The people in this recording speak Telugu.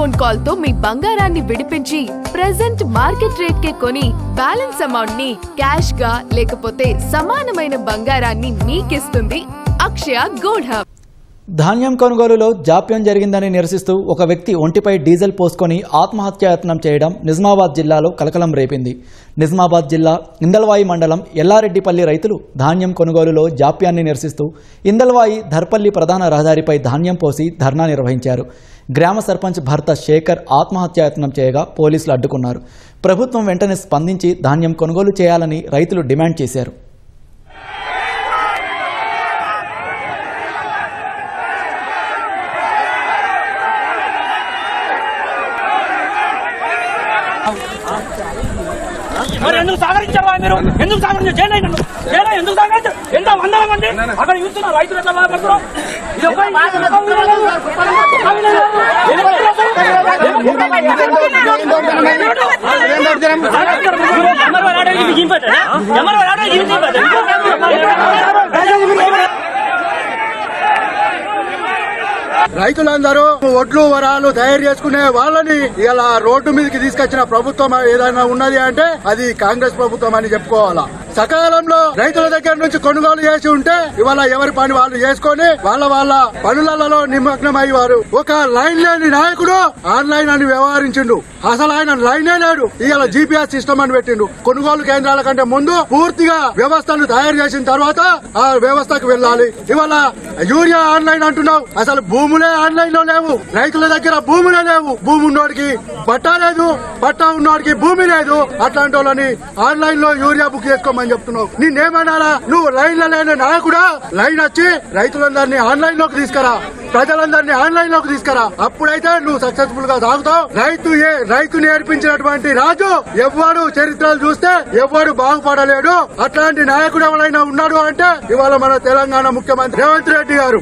ఫోన్ కాల్ తో మీ బంగారాన్ని విడిపించి ప్రెజెంట్ మార్కెట్ రేట్ కే కొని బ్యాలెన్స్ అమౌంట్ ని క్యాష్ గా లేకపోతే సమానమైన బంగారాన్ని మీకిస్తుంది అక్షయ గోల్డ్ హబ్. ధాన్యం కొనుగోలులో జాప్యం జరిగిందని నిరసిస్తూ ఒక వ్యక్తి ఒంటిపై డీజిల్ పోసుకొని ఆత్మహత్యాయత్నం చేయడం నిజామాబాద్ జిల్లాలో కలకలం రేపింది. నిజామాబాద్ జిల్లా ఇందల్వాయి మండలం ఎల్లారెడ్డిపల్లి రైతులు ధాన్యం కొనుగోలులో జాప్యాన్ని నిరసిస్తూ ఇందల్వాయి ధర్పల్లి ప్రధాన రహదారిపై ధాన్యం పోసి ధర్నా నిర్వహించారు. గ్రామ సర్పంచ్ భర్త శేఖర్ ఆత్మహత్యాయత్నం చేయగా పోలీసులు అడ్డుకున్నారు. ప్రభుత్వం వెంటనే స్పందించి ధాన్యం కొనుగోలు చేయాలని రైతులు డిమాండ్ చేశారు. మరి ఎందుకు సహకరించారు మీరు? ఎందుకు సహకరించారు? జైలు ఎందుకు సహకరించారు? ఎంత వందల మంది అక్కడ చూస్తున్నారు రైతులు ఎట్లా బాధపడుతున్నారు. ఇది ఒక రైతులందరూ ఒడ్లు వరాలు తయారు చేసుకునే వాళ్ళని ఇలా రోడ్డు మీదకి తీసుకొచ్చిన ప్రభుత్వం ఏదైనా ఉన్నది అంటే అది కాంగ్రెస్ ప్రభుత్వం అని చెప్పుకోవాలా. సకాలంలో రైతుల దగ్గర నుంచి కొనుగోలు చేసి ఉంటే ఇవాళ ఎవరి పని వాళ్ళు చేసుకుని వాళ్ళ పనులలో నిమగ్నమై వారు. ఒక లైన్ లేని నాయకుడు ఆన్లైన్ అని వ్యవహరించిండు. అసలు ఆయన లైనే లేడు. ఇవాళ జీపీఎస్ సిస్టమ్ అని పెట్టిండు. కొనుగోలు కేంద్రాల కంటే ముందు పూర్తిగా వ్యవస్థను తయారు చేసిన తర్వాత ఆ వ్యవస్థకు వెళ్ళాలి. ఇవాళ యూరియా ఆన్లైన్ అంటున్నావు, అసలు భూములే ఆన్లైన్ లో లేవు. రైతుల దగ్గర భూములే లేవు. భూమి ఉన్నోడికి పట్టా లేదు, పట్టా ఉన్నోడికి భూమి లేదు. అట్లాంటి వాళ్ళని ఆన్లైన్ లో యూరియా బుక్ చేసుకోమని చెప్తున్నావు. నిన్నేమనాలా? నువ్వు లైన్ లో లేని నాయకుడా? లైన్ వచ్చి రైతులందరినీ ఆన్లైన్ లోకి తీసుకురా, ప్రజలందరినీ ఆన్లైన్ లోకి తీసుకురా. అప్పుడైతే నువ్వు సక్సెస్ఫుల్ గా సాగుతావు. రైతు నేర్పించినటువంటి రాజు ఎవ్వడు చరిత్రలు చూస్తే ఎవ్వడు బాగుపడలేడు. అట్లాంటి నాయకుడు ఎవరైనా ఉన్నాడు అంటే ఇవాళ మన తెలంగాణ ముఖ్యమంత్రి రేవంత్ రెడ్డి గారు.